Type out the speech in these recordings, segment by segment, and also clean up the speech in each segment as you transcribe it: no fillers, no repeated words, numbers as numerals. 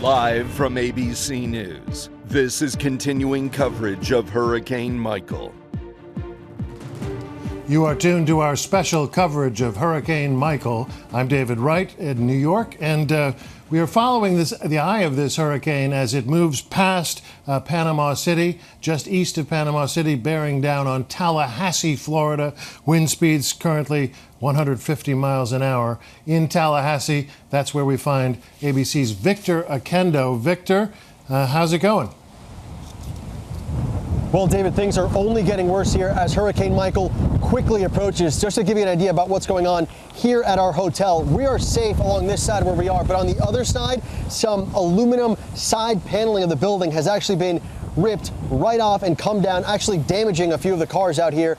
Live from ABC News, this is continuing coverage of Hurricane Michael. You are tuned to our special coverage of Hurricane Michael. I'm David Wright in New York, and we are following the eye of this hurricane as it moves past Panama City, just east of Panama City, bearing down on Tallahassee, Florida. Wind speeds currently 150 miles an hour in Tallahassee. That's where we find ABC's Victor Akendo. Victor, how's it going? Well, David, things are only getting worse here as Hurricane Michael quickly approaches. Just to give you an idea about what's going on here at our hotel, we are safe along this side where we are, but on the other side, some aluminum side paneling of the building has actually been ripped right off and come down, actually damaging a few of the cars out here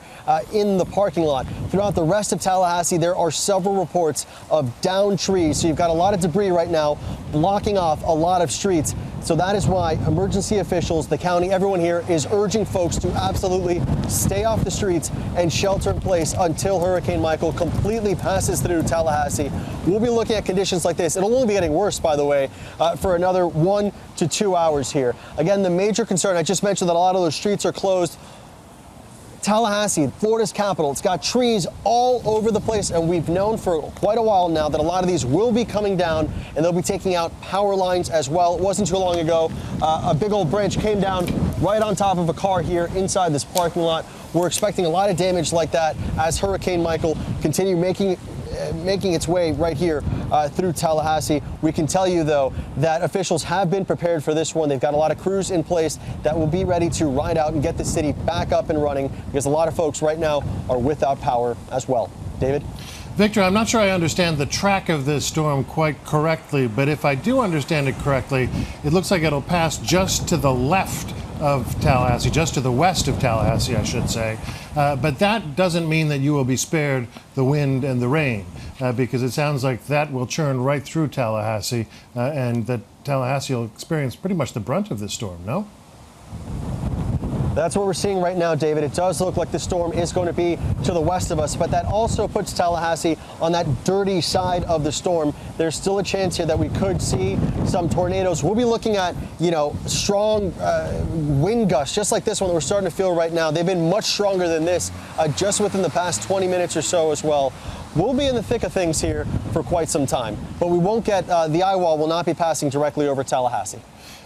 in the parking lot. Throughout the rest of Tallahassee, there are several reports of downed trees. So you've got a lot of debris right now blocking off a lot of streets. So that is why emergency officials, the county, everyone here is urging folks to absolutely stay off the streets and shelter in place until Hurricane Michael completely passes through Tallahassee. We'll be looking at conditions like this. It'll only be getting worse, by the way, for another 1 to 2 hours here. Again, the major concern, I just mentioned that a lot of those streets are closed. Tallahassee, Florida's capital, it's got trees all over the place, and we've known for quite a while now that a lot of these will be coming down, and they'll be taking out power lines as well. It wasn't too long ago, a big old branch came down right on top of a car here inside this parking lot. We're expecting a lot of damage like that as Hurricane Michael continue making its way right here through Tallahassee. We can tell you, though, that officials have been prepared for this one. They've got a lot of crews in place that will be ready to ride out and get the city back up and running, because a lot of folks right now are without power as well. David? Victor, I'm not sure I understand the track of this storm quite correctly, but if I do understand it correctly, it looks like it'll pass just to the left of Tallahassee, just to the west of Tallahassee, I should say. But that doesn't mean that you will be spared the wind and the rain, because it sounds like that will churn right through Tallahassee, and that Tallahassee will experience pretty much the brunt of this storm, no? That's what we're seeing right now, David. It does look like the storm is going to be to the west of us, but that also puts Tallahassee on that dirty side of the storm. There's still a chance here that we could see some tornadoes. We'll be looking at, strong wind gusts, just like this one that we're starting to feel right now. They've been much stronger than this just within the past 20 minutes or so as well. We'll be in the thick of things here for quite some time, but we won't get, the eye wall will not be passing directly over Tallahassee.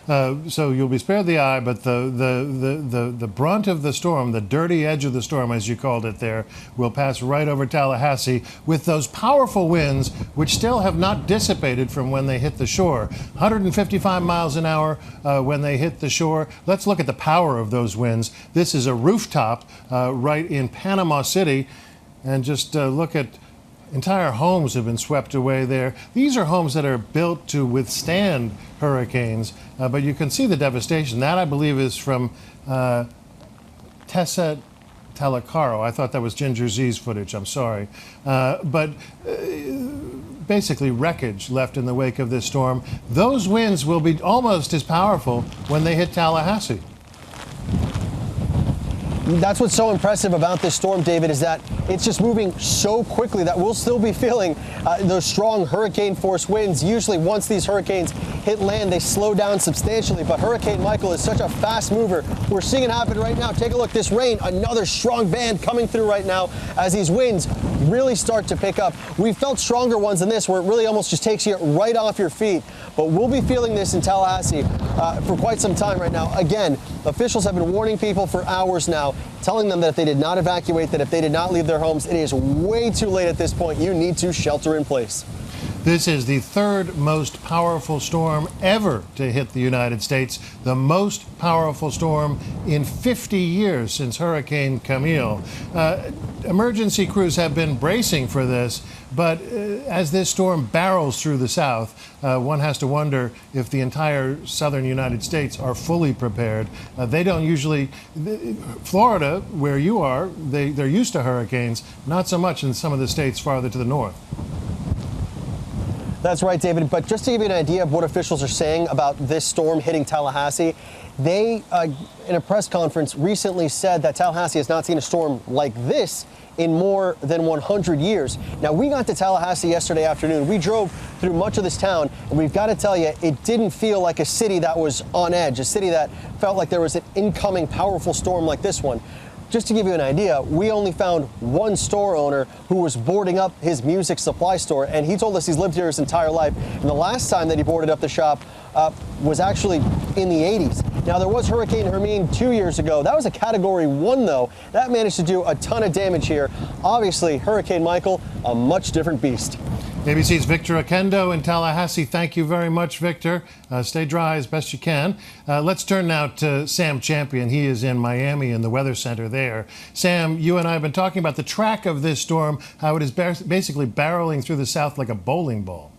So you'll be spared the eye, but the brunt of the storm, the dirty edge of the storm, as you called it there, will pass right over Tallahassee with those powerful winds, which still have not dissipated from when they hit the shore. 155 miles an hour when they hit the shore. Let's look at the power of those winds. This is a rooftop right in Panama City, and just look at entire homes have been swept away there. These are homes that are built to withstand hurricanes, but you can see the devastation. That, I believe, is from Tessa Talacaro. I thought that was Ginger Z's footage. I'm sorry. But basically wreckage left in the wake of this storm. Those winds will be almost as powerful when they hit Tallahassee. That's what's so impressive about this storm, David, is that it's just moving so quickly that we'll still be feeling those strong hurricane force winds. Usually once these hurricanes hit land, they slow down substantially, but Hurricane Michael is such a fast mover. We're seeing it happen right now. Take a look, this rain, another strong band coming through right now as these winds really start to pick up. We've felt stronger ones than this, where it really almost just takes you right off your feet, but we'll be feeling this in Tallahassee for quite some time right now. Again, officials have been warning people for hours now, telling them that if they did not evacuate, that if they did not leave their homes, it is way too late at this point. You need to shelter in place. This is the third most powerful storm ever to hit the United States, the most powerful storm in 50 years since Hurricane Camille. Emergency crews have been bracing for this, but as this storm barrels through the south, one has to wonder if the entire southern United States are fully prepared. They don't usually, Florida, where you are, they're used to hurricanes, not so much in some of the states farther to the north. That's right, David. But just to give you an idea of what officials are saying about this storm hitting Tallahassee, they, in a press conference, recently said that Tallahassee has not seen a storm like this in more than 100 years. Now, we got to Tallahassee yesterday afternoon. We drove through much of this town, and we've got to tell you, it didn't feel like a city that was on edge, a city that felt like there was an incoming powerful storm like this one. Just to give you an idea, we only found one store owner who was boarding up his music supply store, and he told us he's lived here his entire life. And the last time that he boarded up the shop was actually in the 80s. Now, there was Hurricane Hermine 2 years ago. That was a Category 1, though. That managed to do a ton of damage here. Obviously, Hurricane Michael, a much different beast. ABC's Victor Oquendo in Tallahassee. Thank you very much, Victor. Stay dry as best you can. Let's turn now to Sam Champion. He is in Miami in the Weather Center there. Sam, you and I have been talking about the track of this storm, how it is basically barreling through the south like a bowling ball.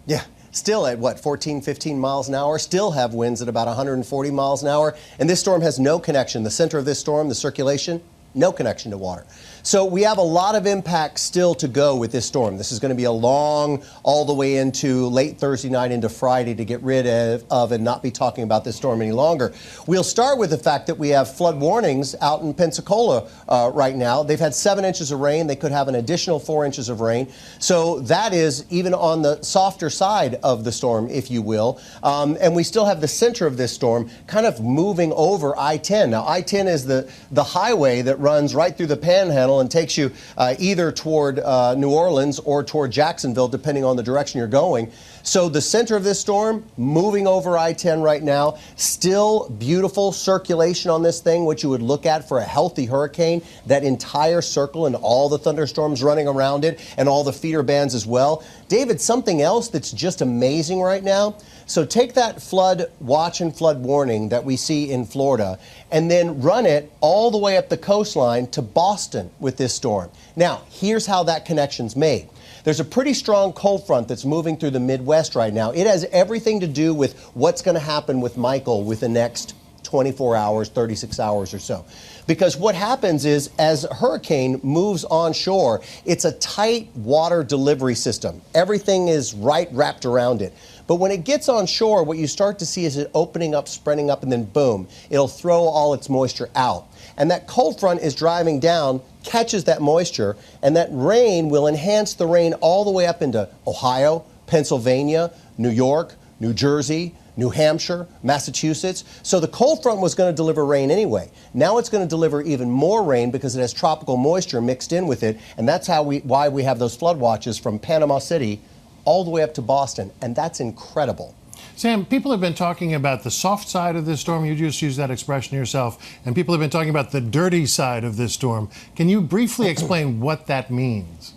Yeah. Still at, 14, 15 miles an hour, still have winds at about 140 miles an hour. And this storm has no connection. The center of this storm, the circulation, no connection to water. So we have a lot of impact still to go with this storm. This is going to be a long, all the way into late Thursday night into Friday to get rid of and not be talking about this storm any longer. We'll start with the fact that we have flood warnings out in Pensacola right now. They've had 7 inches of rain. They could have an additional 4 inches of rain. So that is even on the softer side of the storm, if you will. And we still have the center of this storm kind of moving over I-10. Now, I-10 is the highway that runs right through the Panhandle and takes you either toward New Orleans or toward Jacksonville, depending on the direction you're going. So the center of this storm moving over I-10 right now. Still beautiful circulation on this thing, which you would look at for a healthy hurricane. That entire circle and all the thunderstorms running around it and all the feeder bands as well. David, something else that's just amazing right now. So take that flood watch and flood warning that we see in Florida and then run it all the way up the coastline to Boston with this storm. Now, here's how that connection's made. There's a pretty strong cold front that's moving through the Midwest right now. It has everything to do with what's going to happen with Michael with the next 24 hours, 36 hours or so. Because what happens is as a hurricane moves onshore, it's a tight water delivery system. Everything is wrapped around it. But when it gets onshore, what you start to see is it opening up, spreading up, and then boom, it'll throw all its moisture out. And that cold front is driving down, catches that moisture, and that rain will enhance the rain all the way up into Ohio, Pennsylvania, New York, New Jersey, New Hampshire, Massachusetts. So the cold front was going to deliver rain anyway. Now it's going to deliver even more rain because it has tropical moisture mixed in with it. And that's why we have those flood watches from Panama City all the way up to Boston. And that's incredible. Sam, people have been talking about the soft side of this storm. You just used that expression yourself. And people have been talking about the dirty side of this storm. Can you briefly explain what that means?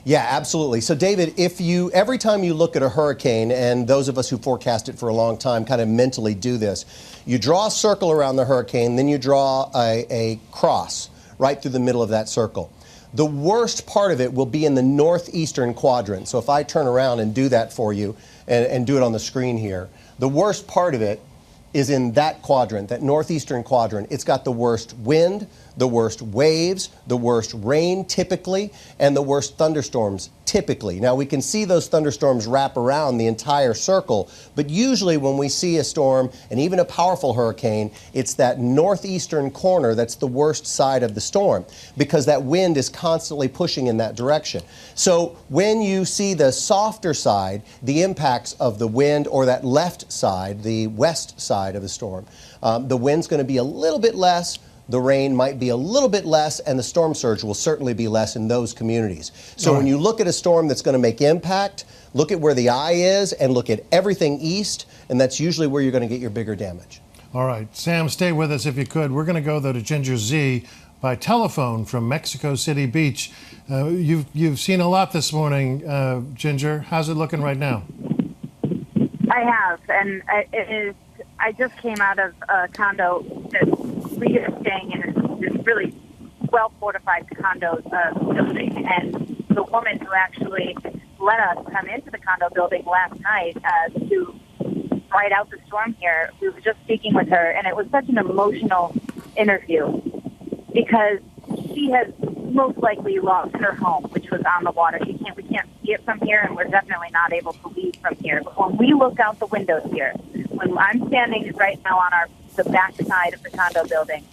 Yeah, absolutely. So, David, every time you look at a hurricane, and those of us who forecast it for a long time kind of mentally do this, you draw a circle around the hurricane, then you draw a cross right through the middle of that circle. The worst part of it will be in the northeastern quadrant. So if I turn around and do that for you and do it on the screen here, the worst part of it is in that quadrant, that northeastern quadrant. It's got the worst wind, the worst waves, the worst rain typically, and the worst thunderstorms typically. Now we can see those thunderstorms wrap around the entire circle, but usually when we see a storm and even a powerful hurricane, it's that northeastern corner that's the worst side of the storm because that wind is constantly pushing in that direction. So when you see the softer side, the impacts of the wind, or that left side, the west side of the storm, the wind's going to be a little bit less. The rain might be a little bit less, and the storm surge will certainly be less in those communities. So when you look at a storm that's going to make impact, look at where the eye is and look at everything east, and that's usually where you're going to get your bigger damage. All right. Sam, stay with us if you could. We're going to go, though, to Ginger Z by telephone from Mexico City Beach. You've seen a lot this morning, Ginger. How's it looking right now? I have, and I just came out of a condo that we are staying in this really well-fortified condo building, and the woman who actually let us come into the condo building last night to ride out the storm here, we were just speaking with her, and it was such an emotional interview because she has most likely lost her home, which was on the water. We can't see it from here, and we're definitely not able to leave from here. But when we look out the windows here, when I'm standing right now on the back side of the condo building,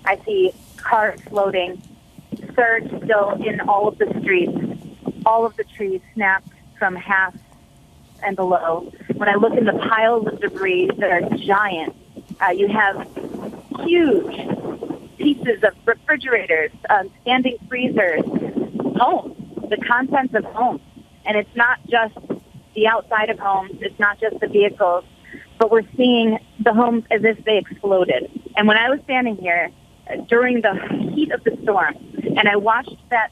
I see cars floating, surge still in all of the streets. All of the trees snapped from half and below. When I look in the piles of debris that are giant, you have huge pieces of refrigerators, standing freezers, homes, the contents of homes. And it's not just the outside of homes, it's not just the vehicles, but we're seeing the homes as if they exploded. And when I was standing here during the heat of the storm, and I watched that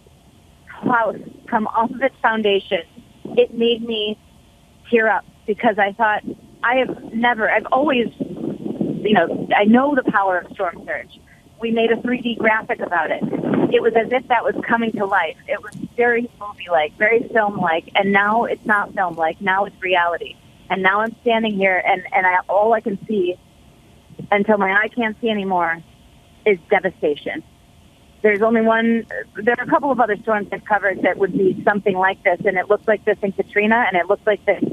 house come off of its foundation, it made me tear up, because I thought, I've always, I know the power of storm surge. We made a 3D graphic about it. It was as if that was coming to life. It was very movie-like, very film-like, and now it's not film-like. Now it's reality. And now I'm standing here, and all I can see, until my eye can't see anymore, is devastation. There's only one. There are a couple of other storms I've covered that would be something like this, and it looked like this in Katrina, and it looked like this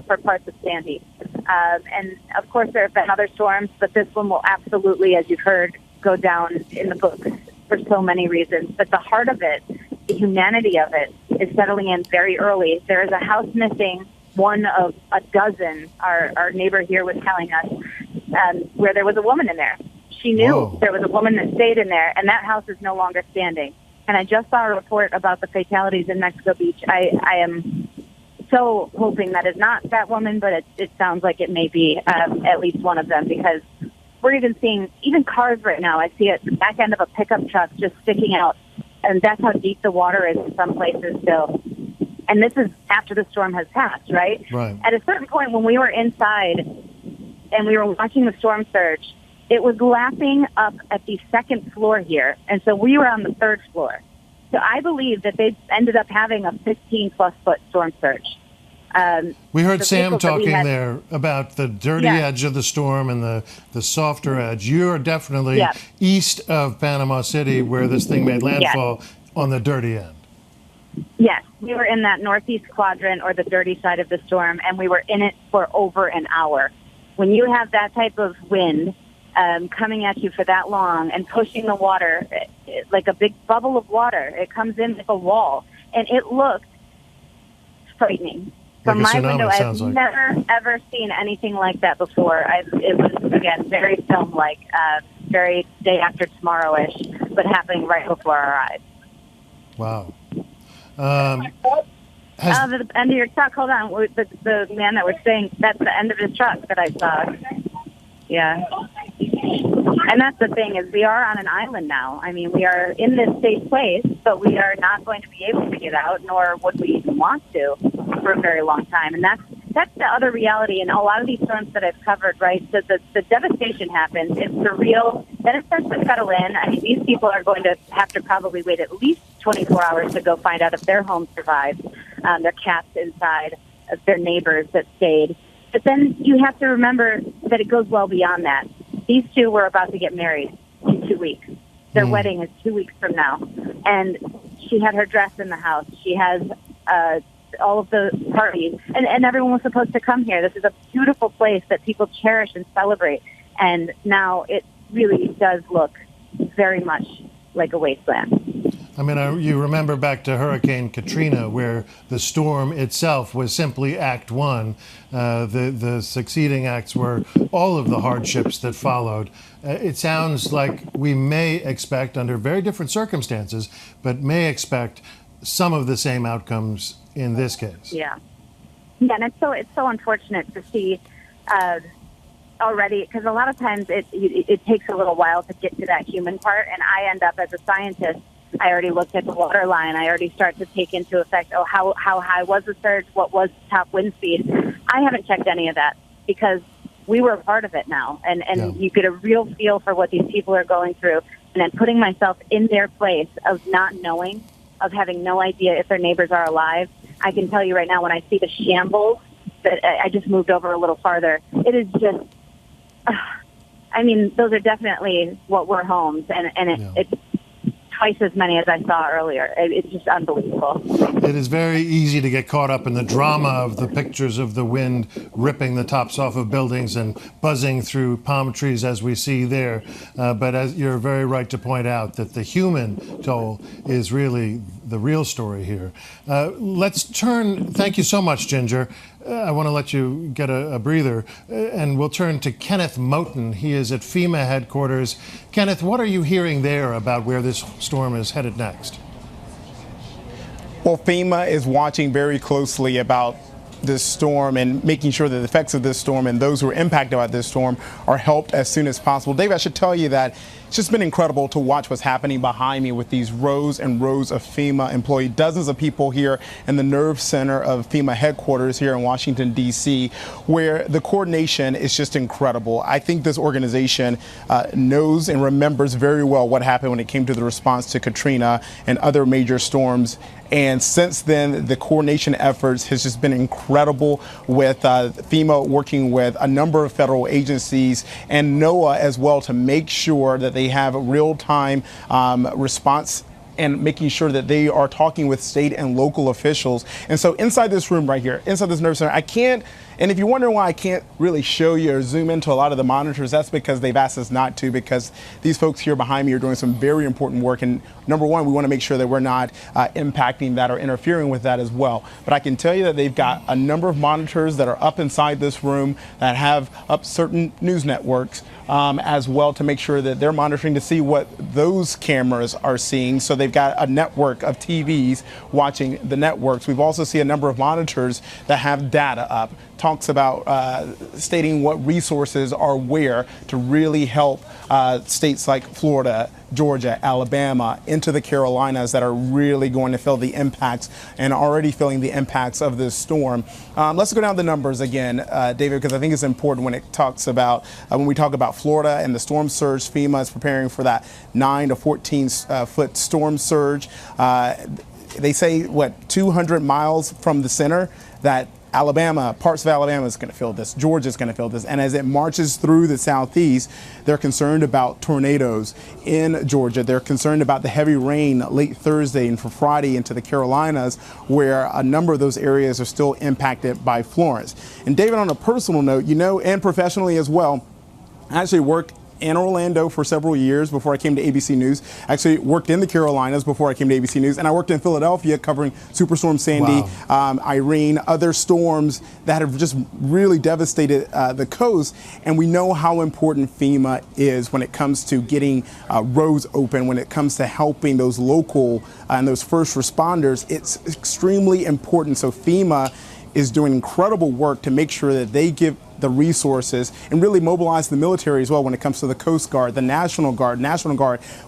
for parts of Sandy. And, of course, there have been other storms, but this one will absolutely, as you've heard, go down in the books for so many reasons. But the heart of it, the humanity of it, is settling in very early. There is a house missing, one of a dozen, our neighbor here was telling us, where there was a woman in there. She knew there was a woman that stayed in there, and that house is no longer standing. And I just saw a report about the fatalities in Mexico Beach. I am so hoping that is not that woman, but it sounds like it may be at least one of them, because we're even seeing even cars right now. I see it, the back end of a pickup truck just sticking out, and that's how deep the water is in some places still. And this is after the storm has passed, right? Right. At a certain point when we were inside and we were watching the storm surge, it was lapping up at the second floor here, and so we were on the third floor. So I believe that they ended up having a 15-plus foot storm surge. We heard Sam talking had there about the dirty edge of the storm and the softer edge. You're definitely east of Panama City, where this thing made landfall, on the dirty end. Yes, we were in that northeast quadrant, or the dirty side of the storm, and we were in it for over an hour. When you have that type of wind coming at you for that long and pushing the water like a big bubble of water, it comes in like a wall, and it looked frightening. From my window, I've never, ever seen anything like that before. It was, again, very film-like, very day after tomorrow-ish, but happening right before our eyes. Wow. The end of your truck, hold on, the man that was saying, that's the end of his truck that I saw. Yeah. And that's the thing, is we are on an island now. I mean, we are in this safe place, but we are not going to be able to get out, nor would we even want to for a very long time. And that's the other reality in a lot of these storms that I've covered, right? So the devastation happens. It's surreal. Then it starts to settle in. I mean, these people are going to have to probably wait at least 24 hours to go find out if their home survived, their cats inside, their neighbors that stayed. But then you have to remember that it goes well beyond that. These two were about to get married in 2 weeks. Their wedding is 2 weeks from now. And she had her dress in the house. She has all of the parties. And everyone was supposed to come here. This is a beautiful place that people cherish and celebrate. And now it really does look very much like a wasteland. I mean, you remember back to Hurricane Katrina, where the storm itself was simply Act One. The succeeding acts were all of the hardships that followed. It sounds like we may expect, under very different circumstances, but may expect some of the same outcomes in this case. Yeah, and it's so unfortunate to see already, because a lot of times it takes a little while to get to that human part, and I end up, as a scientist, I already looked at the water line. I already start to take into effect, how high was the surge? What was the top wind speed? I haven't checked any of that, because we were a part of it now. And you get a real feel for what these people are going through. And then putting myself in their place of not knowing, of having no idea if their neighbors are alive. I can tell you right now, when I see the shambles, that I just moved over a little farther, it is just, I mean, those are definitely what were homes. And it's twice as many as I saw earlier. It's just unbelievable. It is very easy to get caught up in the drama of the pictures of the wind ripping the tops off of buildings and buzzing through palm trees as we see there. But as you're very right to point out that the human toll is really the real story here. Let's turn, thank you so much, Ginger. I want to let you get a breather, and we'll turn to Kenneth Moten. He is at FEMA headquarters. Kenneth, what are you hearing there about where this storm is headed next? Well, FEMA is watching very closely about this storm and making sure that the effects of this storm and those who are impacted by this storm are helped as soon as possible. Dave, I should tell you that it's just been incredible to watch what's happening behind me with these rows and rows of FEMA employees, dozens of people here in the nerve center of FEMA headquarters here in Washington, D.C., where the coordination is just incredible. I think this organization knows and remembers very well what happened when it came to the response to Katrina and other major storms. And since then, the coordination efforts has just been incredible with FEMA working with a number of federal agencies and NOAA as well to make sure that they have real-time response and making sure that they are talking with state and local officials. And so inside this room right here, inside this nerve center, I can't, and if you're wondering why I can't really show you or zoom into a lot of the monitors, that's because they've asked us not to, because these folks here behind me are doing some very important work. And number one, we want to make sure that we're not impacting that or interfering with that as well. But I can tell you that they've got a number of monitors that are up inside this room that have up certain news networks as well to make sure that they're monitoring to see what those cameras are seeing. So they've got a network of TVs watching the networks. We've also seen a number of monitors that have data up, talks about stating what resources are where to really help states like Florida, Georgia, Alabama, into the Carolinas that are really going to feel the impacts and already feeling the impacts of this storm. Let's go down the numbers again, David, because I think it's important when it talks about, when we talk about Florida and the storm surge. FEMA is preparing for that 9 to 14 foot storm surge. They say, 200 miles from the center, that Alabama, parts of Alabama is going to feel this. Georgia is going to feel this. And as it marches through the southeast, they're concerned about tornadoes in Georgia. They're concerned about the heavy rain late Thursday and for Friday into the Carolinas, where a number of those areas are still impacted by Florence. And David, on a personal note, and professionally as well, I actually worked in Orlando for several years before I came to ABC News. Actually worked in the Carolinas before I came to ABC News, and I worked in Philadelphia covering Superstorm Sandy, Irene, other storms that have just really devastated the coast. And we know how important FEMA is when it comes to getting roads open, when it comes to helping those local and those first responders. It's extremely important. So FEMA is doing incredible work to make sure that they give the resources and really mobilize the military as well when it comes to the Coast Guard, the National Guard.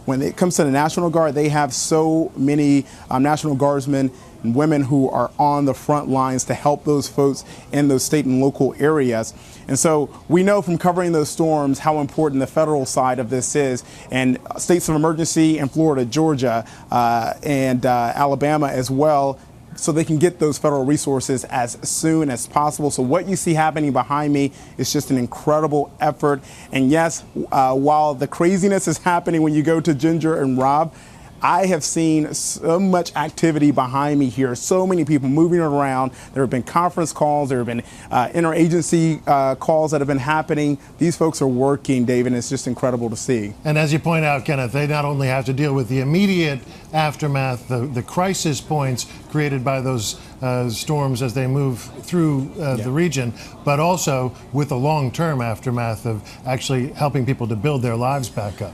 When it comes to the National Guard, they have so many National Guardsmen and women who are on the front lines to help those folks in those state and local areas. And so we know from covering those storms how important the federal side of this is, and states of emergency in Florida, Georgia, and Alabama as well, so they can get those federal resources as soon as possible. So what you see happening behind me is just an incredible effort. And yes, while the craziness is happening when you go to Ginger and Rob, I have seen so much activity behind me here, so many people moving around. There have been conference calls, there have been interagency calls that have been happening. These folks are working, David, and it's just incredible to see. And as you point out, Kenneth, they not only have to deal with the immediate aftermath, the crisis points created by those storms as they move through the region, but also with the long-term aftermath of actually helping people to build their lives back up.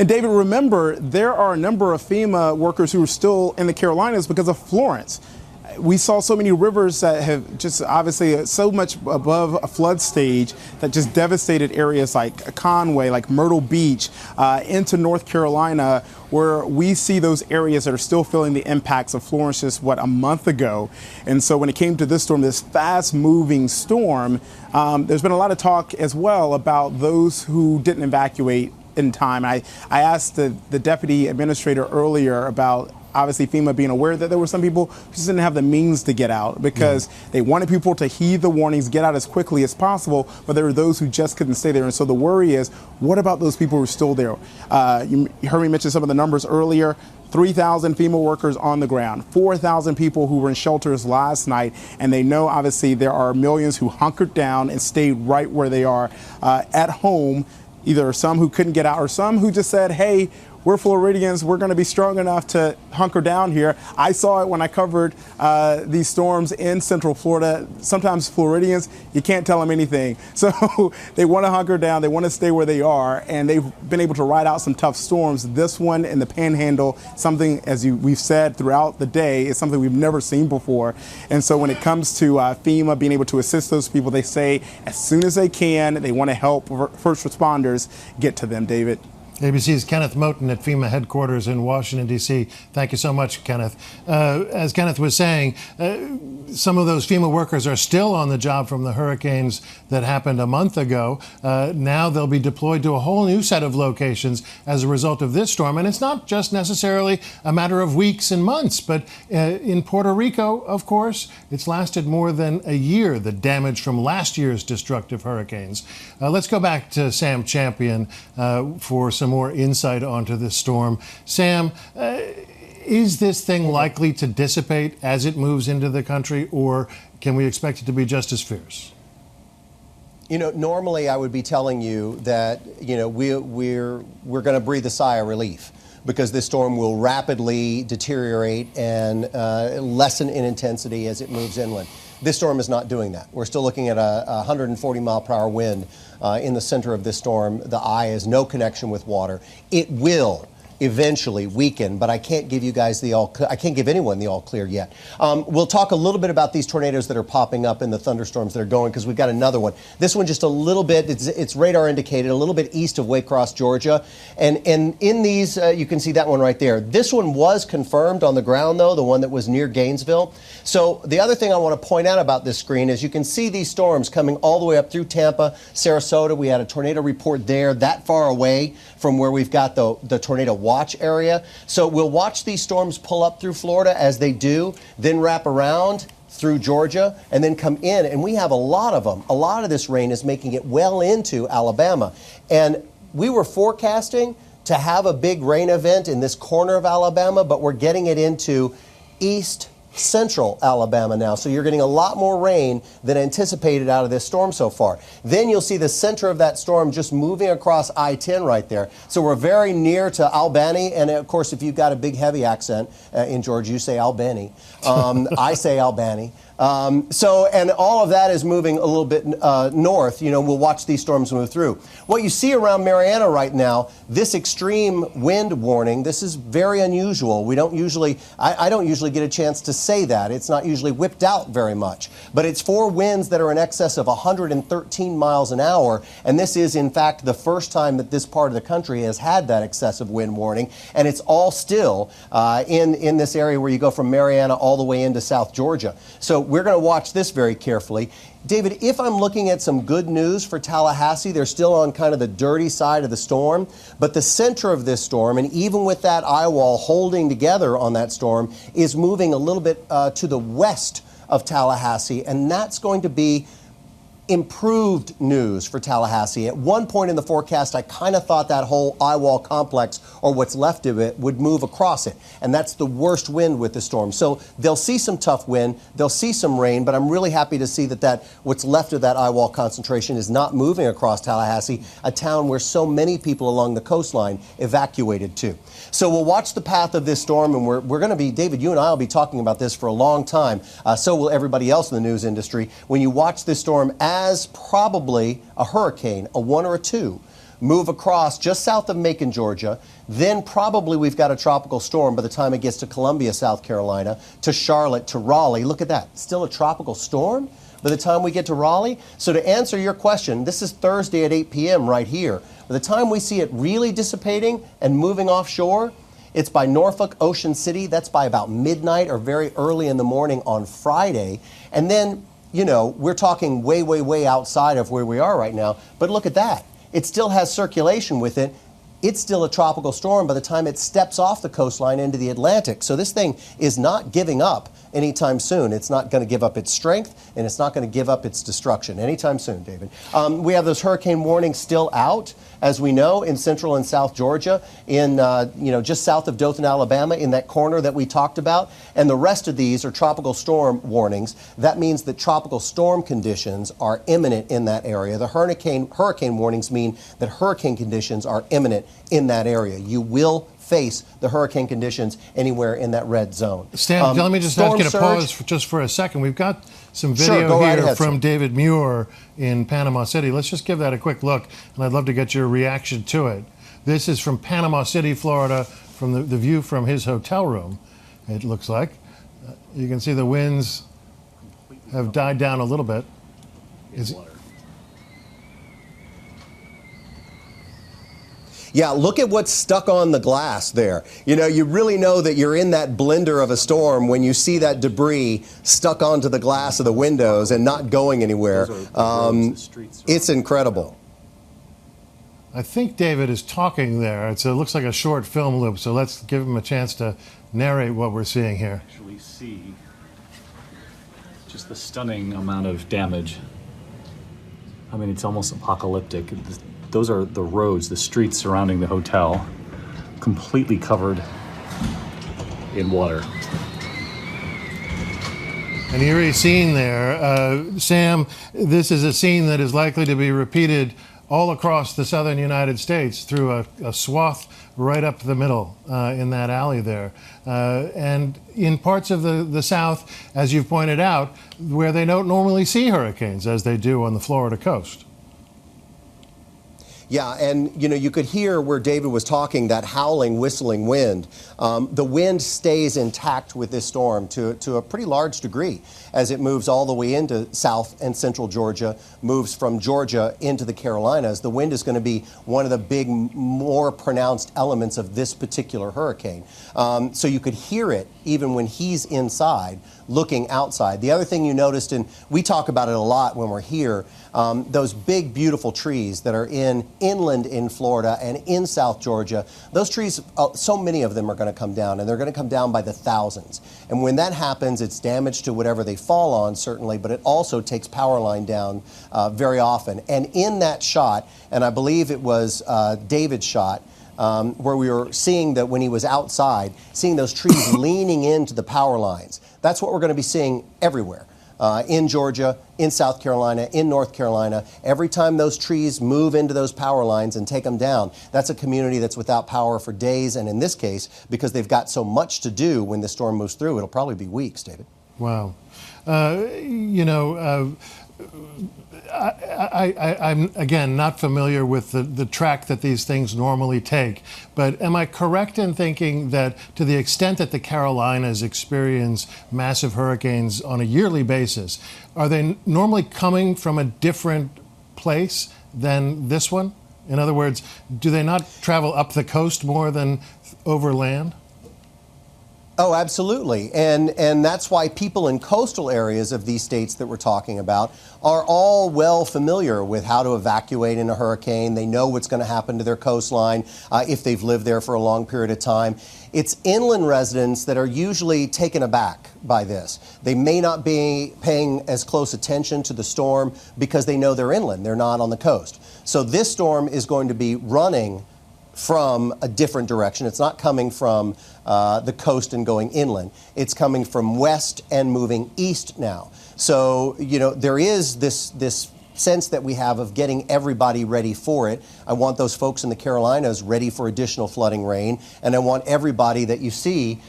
And David, remember, there are a number of FEMA workers who are still in the Carolinas because of Florence. We saw so many rivers that have just obviously so much above a flood stage that just devastated areas like Conway, like Myrtle Beach, into North Carolina, where we see those areas that are still feeling the impacts of Florence just, a month ago. And so when it came to this storm, this fast-moving storm, there's been a lot of talk as well about those who didn't evacuate in time. I asked the deputy administrator earlier about obviously FEMA being aware that there were some people who just didn't have the means to get out because they wanted people to heed the warnings, get out as quickly as possible, but there were those who just couldn't stay there. And so the worry is, what about those people who are still there? You heard me mention some of the numbers earlier. 3,000 FEMA workers on the ground, 4,000 people who were in shelters last night, and they know obviously there are millions who hunkered down and stayed right where they are at home, either some who couldn't get out or some who just said, hey, we're Floridians, we're going to be strong enough to hunker down here. I saw it when I covered these storms in Central Florida. Sometimes Floridians, you can't tell them anything. So they want to hunker down, they want to stay where they are, and they've been able to ride out some tough storms. This one in the Panhandle, something, as we've said throughout the day, is something we've never seen before. And so when it comes to FEMA being able to assist those people, they say as soon as they can, they want to help first responders get to them, David. ABC's Kenneth Moten at FEMA headquarters in Washington, D.C. Thank you so much, Kenneth. As Kenneth was saying, some of those FEMA workers are still on the job from the hurricanes that happened a month ago. Now they'll be deployed to a whole new set of locations as a result of this storm. And it's not just necessarily a matter of weeks and months, but in Puerto Rico, of course, it's lasted more than a year, the damage from last year's destructive hurricanes. Let's go back to Sam Champion for some more insight onto this storm. Sam, is this thing likely to dissipate as it moves into the country, or can we expect it to be just as fierce? You know, normally I would be telling you that, you know, we're going to breathe a sigh of relief because this storm will rapidly deteriorate and lessen in intensity as it moves inland. This storm is not doing that. We're still looking at a 140 mile per hour wind in the center of this storm. The eye has no connection with water. It will eventually weaken, but I can't give you guys I can't give anyone the all clear yet. We'll talk a little bit about these tornadoes that are popping up in the thunderstorms that are going, because we've got another one. This one just a little bit, it's radar indicated, a little bit east of Waycross, Georgia. And in these, you can see that one right there. This one was confirmed on the ground, though, the one that was near Gainesville. So the other thing I want to point out about this screen is you can see these storms coming all the way up through Tampa, Sarasota. We had a tornado report there, that far away from where we've got the tornado watch area. So we'll watch these storms pull up through Florida as they do, then wrap around through Georgia and then come in. And we have a lot of them. A lot of this rain is making it well into Alabama. And we were forecasting to have a big rain event in this corner of Alabama, but we're getting it into east central Alabama now. So you're getting a lot more rain than anticipated out of this storm so far. Then you'll see the center of that storm just moving across I-10 right there. So we're very near to Albany. And of course, if you've got a big heavy accent in Georgia, you say Albany. I say Albany. And all of that is moving a little bit north. You know, we'll watch these storms move through. What you see around Mariana right now, this extreme wind warning, this is very unusual. We don't usually, I don't usually get a chance to say that. It's not usually whipped out very much. But it's for winds that are in excess of 113 miles an hour. And this is, in fact, the first time that this part of the country has had that excessive wind warning. And it's all still in this area where you go from Mariana all the way into South Georgia. So we're going to watch this very carefully. David, if I'm looking at some good news for Tallahassee, they're still on kind of the dirty side of the storm, but the center of this storm, and even with that eye wall holding together on that storm, is moving a little bit to the west of Tallahassee, and that's going to be improved news for Tallahassee. At one point in the forecast, I kind of thought that whole eye wall complex, or what's left of it, would move across it. And that's the worst wind with the storm. So they'll see some tough wind, they'll see some rain, but I'm really happy to see that what's left of that eye wall concentration is not moving across Tallahassee, a town where so many people along the coastline evacuated to. So we'll watch the path of this storm, and we're going to be, David, you and I will be talking about this for a long time. So will everybody else in the news industry. When you watch this storm as probably a hurricane, a 1 or a 2, move across just south of Macon, Georgia, then probably we've got a tropical storm by the time it gets to Columbia, South Carolina, to Charlotte, to Raleigh. Look at that. Still a tropical storm by the time we get to Raleigh? So to answer your question, this is Thursday at 8 p.m. right here. By the time we see it really dissipating and moving offshore, it's by Norfolk, Ocean City. That's by about midnight or very early in the morning on Friday. And then, you know, we're talking way, way, way outside of where we are right now. But look at that. It still has circulation with it. it's still a tropical storm by the time it steps off the coastline into the Atlantic. So this thing is not giving up anytime soon. It's not going to give up its strength, and it's not going to give up its destruction anytime soon, David. We have those hurricane warnings still out, as we know, in central and south Georgia, in just south of Dothan, Alabama, in that corner that we talked about. And the rest of these are tropical storm warnings. That means that tropical storm conditions are imminent in that area. The hurricane warnings mean that hurricane conditions are imminent in that area. You will face the hurricane conditions anywhere in that red zone. Stan, let me just ask you to pause just for a second. We've got some video here from David Muir in Panama City. Let's just give that a quick look, and I'd love to get your reaction to it. This is from Panama City, Florida, from the view from his hotel room, it looks like. You can see the winds have died down a little bit. Yeah, look at what's stuck on the glass there. You know, you really know that you're in that blender of a storm when you see that debris stuck onto the glass of the windows and not going anywhere. It's incredible. I think David is talking there. It looks like a short film loop, so let's give him a chance to narrate what we're seeing here. Actually see just the stunning amount of damage. I mean, it's almost apocalyptic. Those are the roads, the streets surrounding the hotel, completely covered in water. An eerie scene there. Sam, this is a scene that is likely to be repeated all across the southern United States through a swath right up the middle in that alley there. And in parts of the South, as you've pointed out, where they don't normally see hurricanes as they do on the Florida coast. Yeah, and you could hear where David was talking, that howling, whistling wind. The wind stays intact with this storm to a pretty large degree as it moves all the way into south and central Georgia, moves from Georgia into the Carolinas. The wind is going to be one of the big, more pronounced elements of this particular hurricane. So you could hear it even when he's inside, looking outside. The other thing you noticed, and we talk about it a lot when we're here, those big, beautiful trees that are inland in Florida and in South Georgia, those trees, so many of them are going to come down, and they're going to come down by the thousands. And when that happens, it's damage to whatever they fall on, certainly, but it also takes power line down very often. And in that shot, and I believe it was David's shot, where we were seeing that when he was outside, seeing those trees leaning into the power lines. That's what we're going to be seeing everywhere. In Georgia, in South Carolina, in North Carolina. Every time those trees move into those power lines and take them down, that's a community that's without power for days, and in this case, because they've got so much to do when the storm moves through, it'll probably be weeks, David. Wow. I'm, again, not familiar with the track that these things normally take, but am I correct in thinking that to the extent that the Carolinas experience massive hurricanes on a yearly basis, are they normally coming from a different place than this one? In other words, do they not travel up the coast more than over land? Oh, absolutely. And that's why people in coastal areas of these states that we're talking about are all well familiar with how to evacuate in a hurricane. They know what's going to happen to their coastline if they've lived there for a long period of time. It's inland residents that are usually taken aback by this. They may not be paying as close attention to the storm because they know they're inland. They're not on the coast. So this storm is going to be running from a different direction. It's not coming from the coast and going inland. It's coming from west and moving east now. So, there is this sense that we have of getting everybody ready for it. I want those folks in the Carolinas ready for additional flooding rain, and I want everybody that you see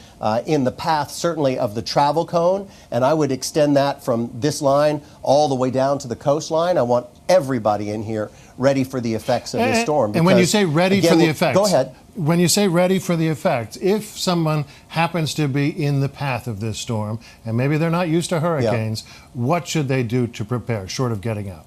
in the path, certainly of the travel cone, and I would extend that from this line all the way down to the coastline. I want everybody in here ready for the effects of this storm. And when you say ready for the effects, go ahead. When you say ready for the effects, if someone happens to be in the path of this storm, and maybe they're not used to hurricanes, what should they do to prepare, short of getting out?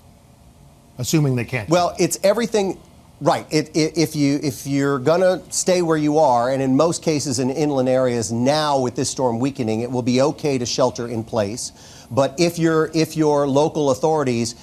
Assuming they can't. Well, it's everything. Right. If you're going to stay where you are, and in most cases in inland areas now with this storm weakening, it will be okay to shelter in place. But if your local authorities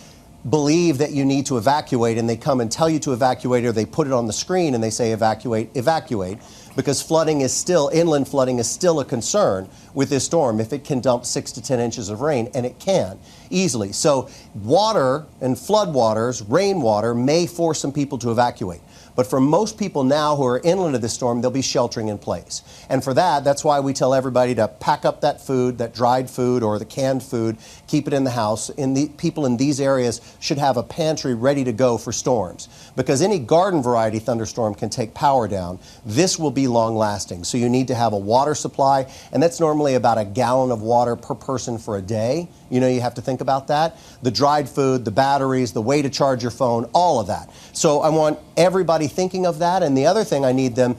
believe that you need to evacuate and they come and tell you to evacuate, or they put it on the screen and they say evacuate, evacuate, because flooding is still, inland flooding is still a concern with this storm if it can dump 6 to 10 inches of rain, and it can easily. So water and floodwaters, rainwater, may force some people to evacuate. But for most people now who are inland of this storm, they'll be sheltering in place. And for that, that's why we tell everybody to pack up that food, that dried food or the canned food, keep it in the house. People in these areas should have a pantry ready to go for storms, because any garden variety thunderstorm can take power down. This will be long lasting. So you need to have a water supply, and that's normally about a gallon of water per person for a day. You know, you have to think about that. The dried food, the batteries, the way to charge your phone, all of that. So I want everybody thinking of that. And the other thing I need them,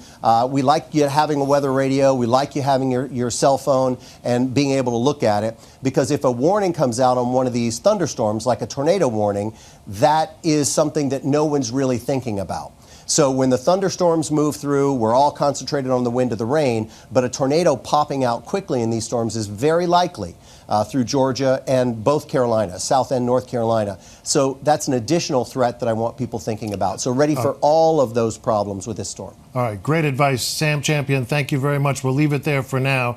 we like you having a weather radio, we like you having your cell phone and being able to look at it, because if a warning comes out on one of these thunderstorms, like a tornado warning, that is something that no one's really thinking about. So when the thunderstorms move through, we're all concentrated on the wind or the rain, but a tornado popping out quickly in these storms is very likely through Georgia and both Carolinas, South and North Carolina. So that's an additional threat that I want people thinking about. So ready for all of those problems with this storm. All right, great advice, Sam Champion. Thank you very much. We'll leave it there for now.